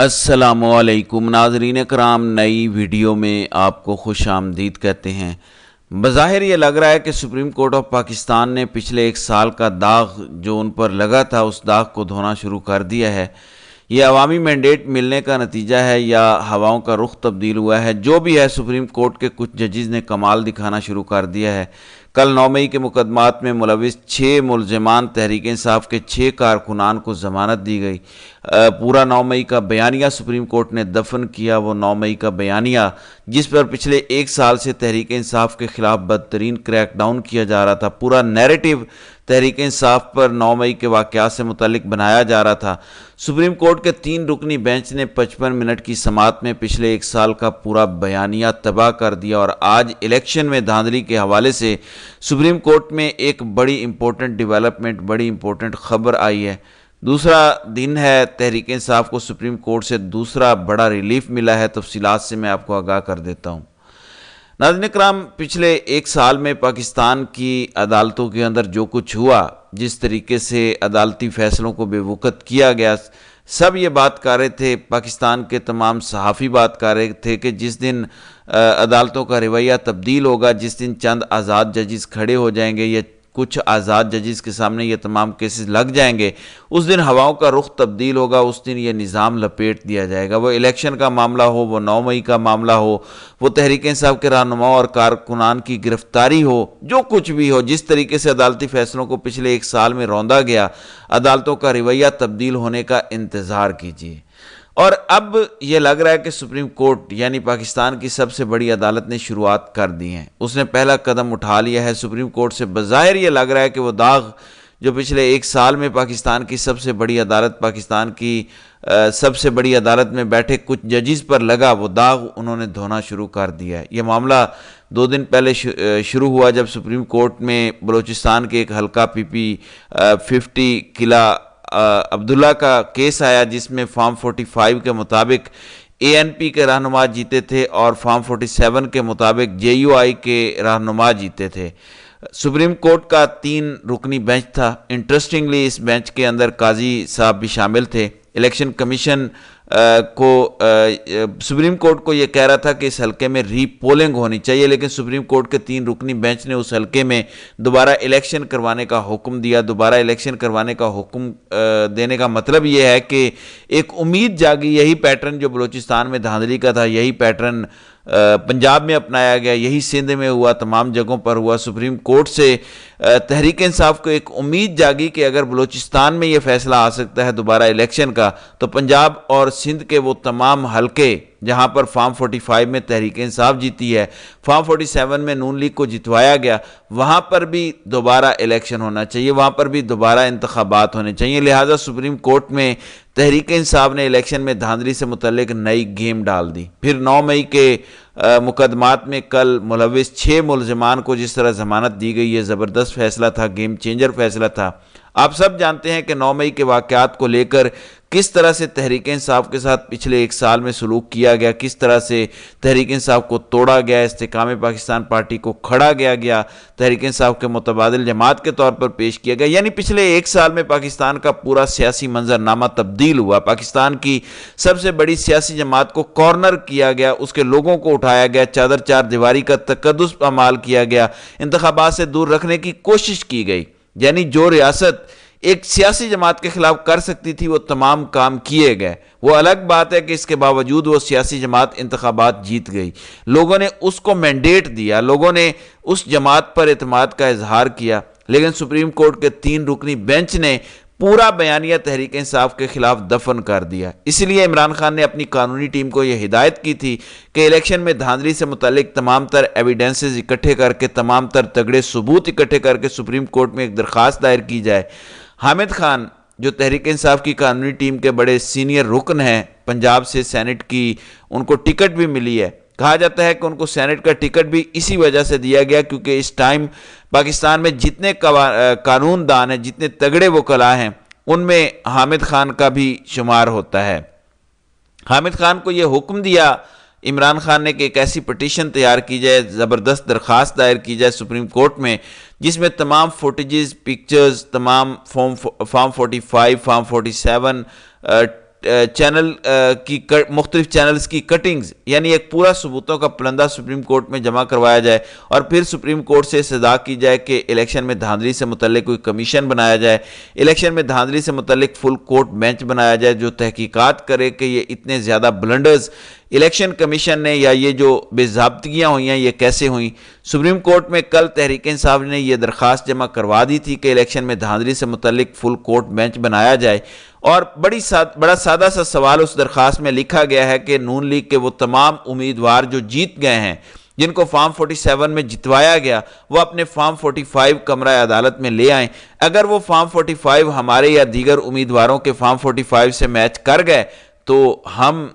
السلام علیکم ناظرین کرام، نئی ویڈیو میں آپ کو خوش آمدید کہتے ہیں۔ بظاہر یہ لگ رہا ہے کہ سپریم کورٹ آف پاکستان نے پچھلے ایک سال کا داغ جو ان پر لگا تھا اس داغ کو دھونا شروع کر دیا ہے۔ یہ عوامی مینڈیٹ ملنے کا نتیجہ ہے یا ہواؤں کا رخ تبدیل ہوا ہے؟ جو بھی ہے، سپریم کورٹ کے کچھ ججز نے کمال دکھانا شروع کر دیا ہے۔ کل 9 مئی کے مقدمات میں ملوث 6 ملزمان تحریک انصاف کے 6 کارکنان کو ضمانت دی گئی۔ پورا 9 مئی کا بیانیہ سپریم کورٹ نے دفن کیا۔ وہ 9 مئی کا بیانیہ جس پر پچھلے ایک سال سے تحریک انصاف کے خلاف بدترین کریک ڈاؤن کیا جا رہا تھا، پورا نیریٹو تحریک انصاف پر 9 مئی کے واقعات سے متعلق بنایا جا رہا تھا۔ سپریم کورٹ کے 3 رکنی بینچ نے 55 منٹ کی سماعت میں پچھلے ایک سال کا پورا بیانیہ تباہ کر دیا، اور آج الیکشن میں دھاندلی کے حوالے سے سپریم کورٹ میں ایک بڑی امپورٹنٹ ڈیولپمنٹ، بڑی امپورٹنٹ خبر آئی ہے۔ دوسرا دن ہے تحریک انصاف کو سپریم کورٹ سے دوسرا بڑا ریلیف ملا ہے۔ تفصیلات سے میں آپ کو آگاہ کر دیتا ہوں۔ ناظرین کرام، پچھلے ایک سال میں پاکستان کی عدالتوں کے اندر جو کچھ ہوا، جس طریقے سے عدالتی فیصلوں کو بے وقت کیا گیا، سب یہ بات کر رہے تھے، پاکستان کے تمام صحافی بات کر رہے تھے کہ جس دن عدالتوں کا رویہ تبدیل ہوگا، جس دن چند آزاد ججز کھڑے ہو جائیں گے یا کچھ آزاد ججز کے سامنے یہ تمام کیسز لگ جائیں گے، اس دن ہواؤں کا رخ تبدیل ہوگا، اس دن یہ نظام لپیٹ دیا جائے گا۔ وہ الیکشن کا معاملہ ہو، وہ 9 مئی کا معاملہ ہو، وہ تحریک انصاف کے رہنماؤں اور کارکنان کی گرفتاری ہو، جو کچھ بھی ہو، جس طریقے سے عدالتی فیصلوں کو پچھلے ایک سال میں روندا گیا، عدالتوں کا رویہ تبدیل ہونے کا انتظار کیجیے۔ اور اب یہ لگ رہا ہے کہ سپریم کورٹ یعنی پاکستان کی سب سے بڑی عدالت نے شروعات کر دی ہیں، اس نے پہلا قدم اٹھا لیا ہے۔ سپریم کورٹ سے بظاہر یہ لگ رہا ہے کہ وہ داغ جو پچھلے ایک سال میں پاکستان کی سب سے بڑی عدالت، پاکستان کی سب سے بڑی عدالت میں بیٹھے کچھ ججز پر لگا، وہ داغ انہوں نے دھونا شروع کر دیا ہے۔ یہ معاملہ 2 دن پہلے شروع ہوا جب سپریم کورٹ میں بلوچستان کے ایک حلقہ PP50 قلعہ عبداللہ کا کیس آیا، جس میں فارم 45 کے مطابق ANP کے رہنما جیتے تھے اور فارم 47 کے مطابق JUI کے رہنما جیتے تھے۔ سپریم کورٹ کا 3 رکنی بینچ تھا۔ انٹرسٹنگلی اس بینچ کے اندر قاضی صاحب بھی شامل تھے۔ الیکشن کمیشن کو سپریم کورٹ کو یہ کہہ رہا تھا کہ اس حلقے میں ری پولنگ ہونی چاہیے، لیکن سپریم کورٹ کے 3 رکنی بینچ نے اس حلقے میں دوبارہ الیکشن کروانے کا حکم دیا۔ دوبارہ الیکشن کروانے کا حکم دینے کا مطلب یہ ہے کہ ایک امید جاگی، یہی پیٹرن جو بلوچستان میں دھاندلی کا تھا، یہی پیٹرن پنجاب میں اپنایا گیا، یہی سندھ میں ہوا، تمام جگہوں پر ہوا۔ سپریم کورٹ سے تحریک انصاف کو ایک امید جاگی کہ اگر بلوچستان میں یہ فیصلہ آ سکتا ہے دوبارہ الیکشن کا، تو پنجاب اور سندھ کے وہ تمام حلقے جہاں پر فارم 45 میں تحریک انصاف جیتی ہے، فارم 47 میں نون لیگ کو جتوایا گیا، وہاں پر بھی دوبارہ الیکشن ہونا چاہیے، وہاں پر بھی دوبارہ انتخابات ہونے چاہیے۔ لہٰذا سپریم کورٹ میں تحریک انصاف نے الیکشن میں دھاندلی سے متعلق نئی گیم ڈال دی۔ پھر 9 مئی کے مقدمات میں کل ملوث 6 ملزمان کو جس طرح ضمانت دی گئی، یہ زبردست فیصلہ تھا، گیم چینجر فیصلہ تھا۔ آپ سب جانتے ہیں کہ 9 مئی کے واقعات کو لے کر کس طرح سے تحریک انصاف کے ساتھ پچھلے ایک سال میں سلوک کیا گیا، کس طرح سے تحریک انصاف کو توڑا گیا، استحکام پاکستان پارٹی کو کھڑا گیا، تحریک انصاف کے متبادل جماعت کے طور پر پیش کیا گیا۔ یعنی پچھلے ایک سال میں پاکستان کا پورا سیاسی منظرنامہ تبدیل ہوا، پاکستان کی سب سے بڑی سیاسی جماعت کو کارنر کیا گیا، اس کے لوگوں کو اٹھایا گیا، چادر چار دیواری کا تقدس پامال کیا گیا، انتخابات سے دور رکھنے کی کوشش کی گئی۔ یعنی جو ریاست ایک سیاسی جماعت کے خلاف کر سکتی تھی، وہ تمام کام کیے گئے۔ وہ الگ بات ہے کہ اس کے باوجود وہ سیاسی جماعت انتخابات جیت گئی، لوگوں نے اس کو مینڈیٹ دیا، لوگوں نے اس جماعت پر اعتماد کا اظہار کیا، لیکن سپریم کورٹ کے 3 رکنی بینچ نے پورا بیانیہ تحریک انصاف کے خلاف دفن کر دیا۔ اس لیے عمران خان نے اپنی قانونی ٹیم کو یہ ہدایت کی تھی کہ الیکشن میں دھاندلی سے متعلق تمام تر ایویڈنسز اکٹھے کر کے، تمام تر تگڑے ثبوت اکٹھے کر کے سپریم کورٹ میں ایک درخواست دائر کی جائے۔ حامد خان جو تحریک انصاف کی قانونی ٹیم کے بڑے سینئر رکن ہیں، پنجاب سے سینٹ کی ان کو ٹکٹ بھی ملی ہے۔ کہا جاتا ہے کہ ان کو سینٹ کا ٹکٹ بھی اسی وجہ سے دیا گیا کیونکہ اس ٹائم پاکستان میں جتنے قانون دان ہیں، جتنے تگڑے وکلاء ہیں، ان میں حامد خان کا بھی شمار ہوتا ہے۔ حامد خان کو یہ حکم دیا عمران خان نے کہ ایک ایسی پٹیشن تیار کی جائے، زبردست درخواست دائر کی جائے سپریم کورٹ میں، جس میں تمام فوٹیجز، پکچرز، تمام فارم 45، فارم 47 چینل کی مختلف چینلز کی کٹنگز، یعنی ایک پورا ثبوتوں کا پلندہ سپریم کورٹ میں جمع کروایا جائے اور پھر سپریم کورٹ سے استدعا کی جائے کہ الیکشن میں دھاندلی سے متعلق کوئی کمیشن بنایا جائے، الیکشن میں دھاندلی سے متعلق فل کورٹ بینچ بنایا جائے جو تحقیقات کرے کہ یہ اتنے زیادہ بلنڈرز الیکشن کمیشن نے یا یہ جو بے ضابطگیاں ہوئی ہیں یہ کیسے ہوئیں۔ سپریم کورٹ میں کل تحریک انصاف نے یہ درخواست جمع کروا دی تھی کہ الیکشن میں دھاندلی سے متعلق فل کورٹ بینچ بنایا جائے، اور بڑا سادہ سا سوال اس درخواست میں لکھا گیا ہے کہ نون لیگ کے وہ تمام امیدوار جو جیت گئے ہیں، جن کو فارم 47 میں جتوایا گیا، وہ اپنے فارم 45 کمرہ عدالت میں لے آئیں۔ اگر وہ فارم 45 ہمارے یا دیگر امیدواروں کے فارم 45 سے میچ کر گئے تو ہم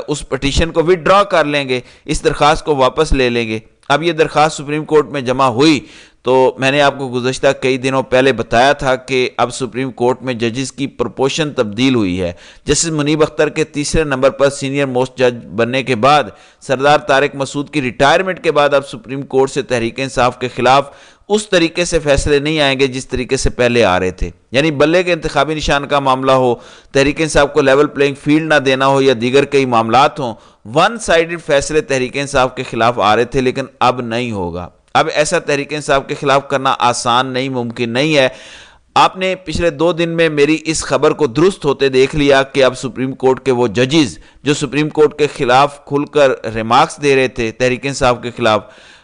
اس پٹیشن کو وِڈرا کر لیں گے، اس درخواست کو واپس لے لیں گے۔ اب یہ درخواست سپریم کورٹ میں جمع ہوئی تو میں نے آپ کو گزشتہ کئی دنوں پہلے بتایا تھا کہ اب سپریم کورٹ میں ججز کی پرپوشن تبدیل ہوئی ہے۔ جسٹس منیب اختر کے تیسرے نمبر پر سینئر موسٹ جج بننے کے بعد، سردار طارق مسعود کی ریٹائرمنٹ کے بعد اب سپریم کورٹ سے تحریک انصاف کے خلاف اس طریقے سے فیصلے نہیں آئیں گے جس طریقے سے پہلے آ رہے تھے، یعنی بلے کے انتخابی نشان کا معاملہ ہو، تحریک انصاف کو لیول پلینگ فیلڈ نہ دینا ہو یا دیگر کئی معاملات ہوں، ون سائیڈڈ فیصلے تحریک انصاف کے خلاف آ رہے تھے، لیکن اب نہیں ہوگا۔ اب ایسا تحریک انصاف کے خلاف کرنا آسان نہیں، ممکن نہیں ہے۔ آپ نے پچھلے 2 دن میں میری اس خبر کو درست ہوتے دیکھ لیا کہ اب سپریم کورٹ کے وہ ججز جو سپریم کورٹ کے خلاف کھل کر ریمارکس دے رہے تھے تحریک انصاف کے خلاف،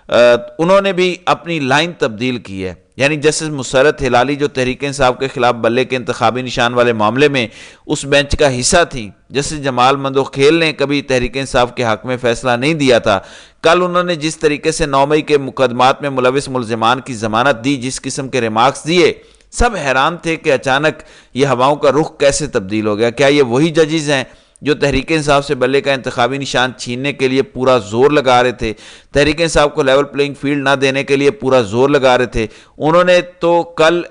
انہوں نے بھی اپنی لائن تبدیل کی ہے۔ یعنی جسٹس مسرت ہلالی جو تحریک انصاف کے خلاف بلے کے انتخابی نشان والے معاملے میں اس بینچ کا حصہ تھی، جسٹس جمال مندوخیل نے کبھی تحریک انصاف کے حق میں فیصلہ نہیں دیا تھا۔ کل انہوں نے جس طریقے سے 9 مئی کے مقدمات میں ملوث ملزمان کی ضمانت دی، جس قسم کے ریمارکس دیے، سب حیران تھے کہ اچانک یہ ہواؤں کا رخ کیسے تبدیل ہو گیا۔ کیا یہ وہی ججز ہیں جو تحریک انصاف سے بلے کا انتخابی نشان چھیننے کے لیے پورا زور لگا رہے تھے، تحریک انصاف کو لیول پلینگ فیلڈ نہ دینے کے لیے پورا زور لگا رہے تھے؟ انہوں نے تو کل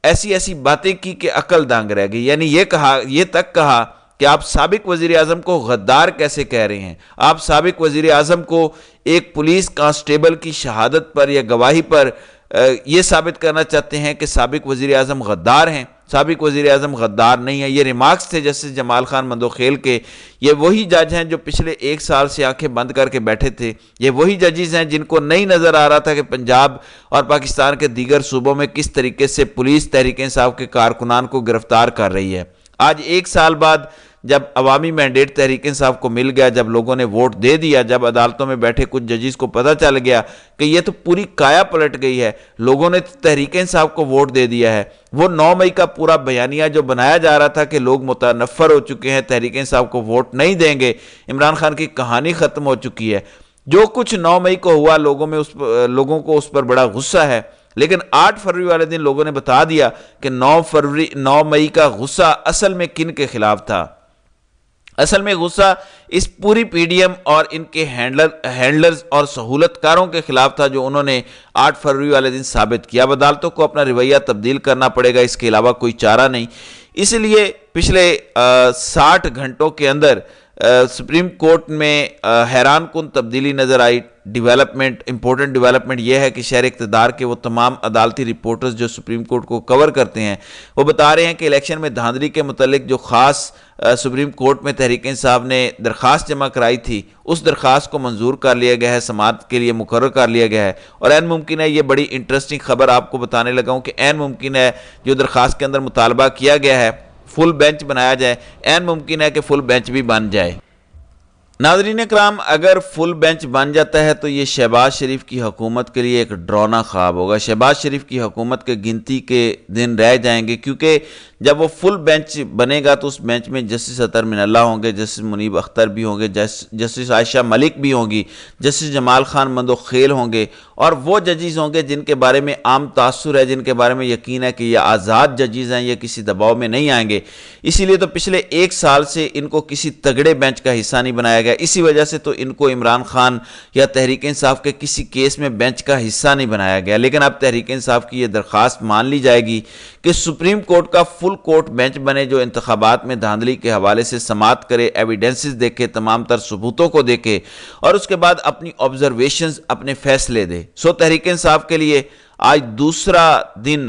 ایسی باتیں کی کہ عقل دانگ رہ گئی۔ یعنی یہ تک کہا کہ آپ سابق وزیر اعظم کو غدار کیسے کہہ رہے ہیں؟ آپ سابق وزیر اعظم کو ایک پولیس کانسٹیبل کی شہادت پر یا گواہی پر یہ ثابت کرنا چاہتے ہیں کہ سابق وزیر اعظم غدار ہیں؟ سابق وزیر اعظم غدار نہیں ہے۔ یہ ریمارکس تھے جسٹس جمال خان مندوخیل کے۔ یہ وہی جج ہیں جو پچھلے 1 سال سے آنکھیں بند کر کے بیٹھے تھے۔ یہ وہی ججز ہیں جن کو نہیں نظر آ رہا تھا کہ پنجاب اور پاکستان کے دیگر صوبوں میں کس طریقے سے پولیس تحریک انصاف کے کارکنان کو گرفتار کر رہی ہے۔ آج 1 سال بعد جب عوامی مینڈیٹ تحریک انصاف کو مل گیا، جب لوگوں نے ووٹ دے دیا، جب عدالتوں میں بیٹھے کچھ ججز کو پتہ چل گیا کہ یہ تو پوری کایا پلٹ گئی ہے، لوگوں نے تحریک انصاف کو ووٹ دے دیا ہے، وہ 9 مئی کا پورا بیانیہ جو بنایا جا رہا تھا کہ لوگ متنفر ہو چکے ہیں، تحریک انصاف کو ووٹ نہیں دیں گے، عمران خان کی کہانی ختم ہو چکی ہے۔ جو کچھ 9 مئی کو ہوا، لوگوں کو اس پر بڑا غصہ ہے، لیکن 8 فروری والے دن لوگوں نے بتا دیا کہ 9 مئی کا غصہ اصل میں کن کے خلاف تھا۔ اصل میں غصہ اس پوری پی ڈی ایم اور ان کے ہینڈلرز اور سہولت کاروں کے خلاف تھا جو انہوں نے 8 فروری والے دن ثابت کیا۔ اب عدالتوں کو اپنا رویہ تبدیل کرنا پڑے گا، اس کے علاوہ کوئی چارہ نہیں۔ اس لیے پچھلے 60 گھنٹوں کے اندر سپریم کورٹ میں حیران کن تبدیلی نظر آئی۔ امپورٹنٹ ڈیولپمنٹ یہ ہے کہ شہر اقتدار کے وہ تمام عدالتی رپورٹرز جو سپریم کورٹ کو کور کرتے ہیں، وہ بتا رہے ہیں کہ الیکشن میں دھاندلی کے متعلق جو خاص سپریم کورٹ میں تحریک انصاف نے درخواست جمع کرائی تھی، اس درخواست کو منظور کر لیا گیا ہے، سماعت کے لیے مقرر کر لیا گیا ہے۔ اور عین ممکن ہے، یہ بڑی انٹرسٹنگ خبر آپ کو بتانے لگا ہوں کہ عین ممکن ہے جو درخواست کے اندر مطالبہ کیا گیا ہے فل بینچ بنایا جائے، عین ممکن ہے کہ فل بینچ بھی بن جائے۔ ناظرین اکرام، اگر فل بینچ بن جاتا ہے تو یہ شہباز شریف کی حکومت کے لیے ایک ڈراؤنا خواب ہوگا۔ شہباز شریف کی حکومت کے گنتی کے دن رہ جائیں گے، کیونکہ جب وہ فل بینچ بنے گا تو اس بینچ میں جسٹس اطہر من اللہ ہوں گے، جسٹس منیب اختر بھی ہوں گے، جسٹس عائشہ ملک بھی ہوں گی، جسٹس جمال خان مندوخیل ہوں گے، اور وہ ججز ہوں گے جن کے بارے میں عام تاثر ہے، جن کے بارے میں یقین ہے کہ یہ آزاد ججز ہیں، یہ کسی دباؤ میں نہیں آئیں گے۔ اسی لیے تو پچھلے 1 سال سے ان کو کسی تگڑے بینچ کا حصہ نہیں بنایا گیا، اسی وجہ سے تو ان کو عمران خان یا تحریک انصاف کے کسی کیس میں بینچ کا حصہ نہیں بنایا گیا۔ لیکن اب تحریک انصاف کی یہ درخواست مان لی جائے گی کہ سپریم کورٹ کا فل کورٹ بینچ بنے، جو انتخابات میں دھاندلی کے حوالے سے سماعت کرے، ایویڈنسز دیکھے، تمام تر ثبوتوں کو دیکھے، اور اس کے بعد اپنی آبزرویشنز، اپنے فیصلے دے۔ تحریک انصاف کے لیے آج دوسرا دن